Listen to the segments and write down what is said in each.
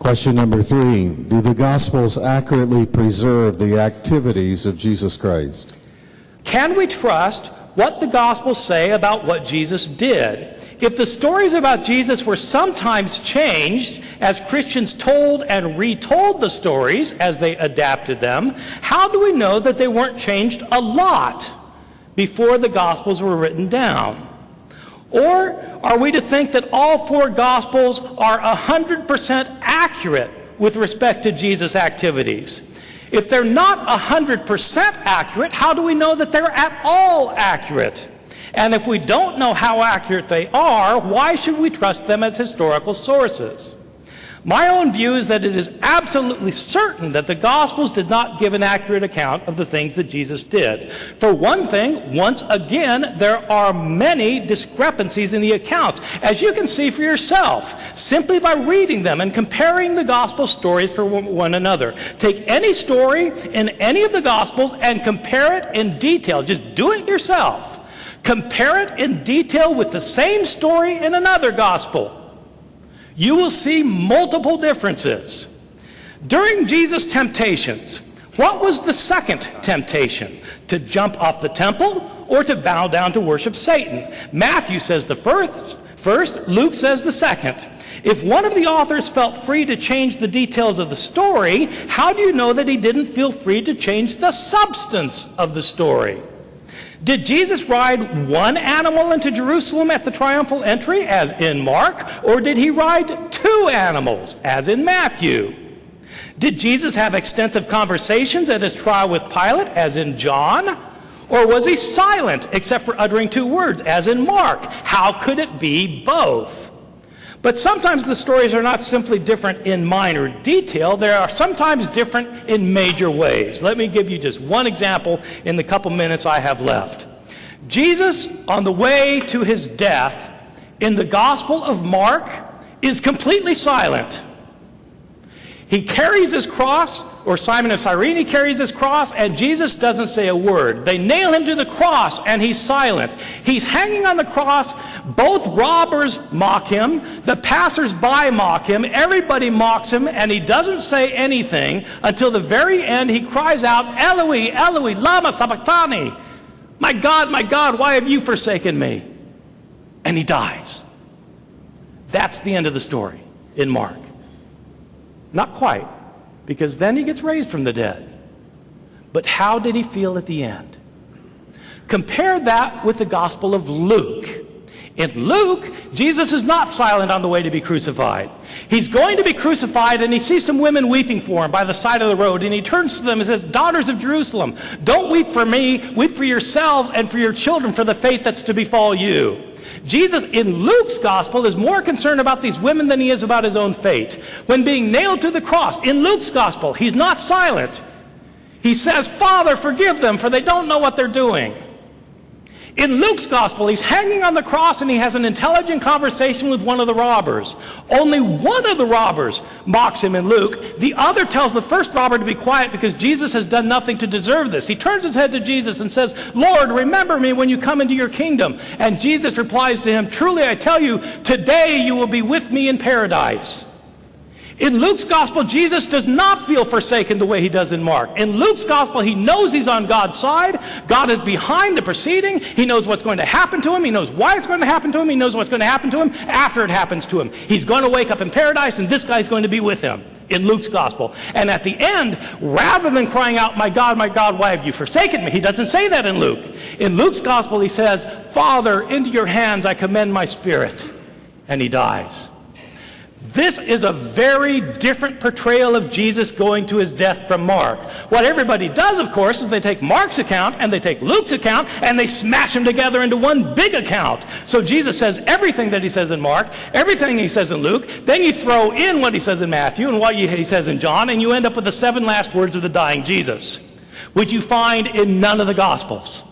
Question number 3. Do the Gospels accurately preserve the activities of Jesus Christ? Can we trust what the Gospels say about what Jesus did? If the stories about Jesus were sometimes changed as Christians told and retold the stories as they adapted them, how do we know that they weren't changed a lot before the Gospels were written down? Or are we to think that all 4 Gospels are 100% accurate with respect to Jesus' activities? If they're not 100% accurate, how do we know that they're at all accurate? And if we don't know how accurate they are, why should we trust them as historical sources? My own view is that it is absolutely certain that the Gospels did not give an accurate account of the things that Jesus did. For one thing, once again, there are many discrepancies in the accounts, as you can see for yourself, simply by reading them and comparing the Gospel stories for one another. Take any story in any of the Gospels and compare it in detail. Just do it yourself. Compare it in detail with the same story in another Gospel. You will see multiple differences. During Jesus' temptations, what was the second temptation? To jump off the temple or to bow down to worship Satan? Matthew says the first, Luke says the second. If one of the authors felt free to change the details of the story, how do you know that he didn't feel free to change the substance of the story? Did Jesus ride one animal into Jerusalem at the triumphal entry, as in Mark, or did he ride 2 animals, as in Matthew? Did Jesus have extensive conversations at his trial with Pilate, as in John? Or was he silent, except for uttering 2 words, as in Mark? How could it be both? But sometimes the stories are not simply different in minor detail. They are sometimes different in major ways. Let me give you just one example in the couple minutes I have left. Jesus, on the way to his death, in the Gospel of Mark, is completely silent. He carries his cross, or Simon of Cyrene carries his cross, and Jesus doesn't say a word. They nail him to the cross, and he's silent. He's hanging on the cross. Both robbers mock him. The passers-by mock him. Everybody mocks him, and he doesn't say anything until the very end. He cries out, Eloi, Eloi, lama sabachthani. My God, why have you forsaken me? And he dies. That's the end of the story in Mark. Not quite, because then he gets raised from the dead. But how did he feel at the end? Compare that with the Gospel of Luke. In Luke, Jesus is not silent on the way to be crucified. He's going to be crucified, and he sees some women weeping for him by the side of the road, and he turns to them and says, Daughters of Jerusalem, don't weep for me, weep for yourselves and for your children for the fate that's to befall you. Jesus, in Luke's Gospel, is more concerned about these women than he is about his own fate. When being nailed to the cross, in Luke's Gospel, he's not silent. He says, Father, forgive them, for they don't know what they're doing. In Luke's Gospel, he's hanging on the cross and he has an intelligent conversation with one of the robbers. Only one of the robbers mocks him in Luke. The other tells the first robber to be quiet because Jesus has done nothing to deserve this. He turns his head to Jesus and says, Lord, remember me when you come into your kingdom. And Jesus replies to him, Truly I tell you, today you will be with me in paradise. In Luke's Gospel, Jesus does not feel forsaken the way he does in Mark. In Luke's Gospel, he knows he's on God's side. God is behind the proceeding. He knows what's going to happen to him. He knows why it's going to happen to him. He knows what's going to happen to him after it happens to him. He's going to wake up in paradise, and this guy's going to be with him in Luke's Gospel. And at the end, rather than crying out, my God, why have you forsaken me? He doesn't say that in Luke. In Luke's Gospel, he says, Father, into your hands I commend my spirit. And he dies. This is a very different portrayal of Jesus going to his death from Mark. What everybody does, of course, is they take Mark's account and they take Luke's account and they smash them together into one big account. So Jesus says everything that he says in Mark, everything he says in Luke, then you throw in what he says in Matthew and what he says in John, and you end up with the 7 last words of the dying Jesus, which you find in none of the Gospels.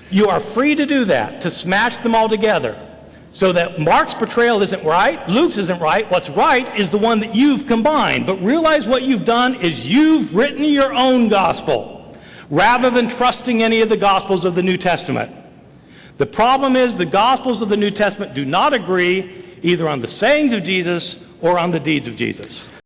You are free to do that, to smash them all together. So that Mark's portrayal isn't right, Luke's isn't right. What's right is the one that you've combined. But realize what you've done is you've written your own gospel rather than trusting any of the Gospels of the New Testament. The problem is the Gospels of the New Testament do not agree either on the sayings of Jesus or on the deeds of Jesus?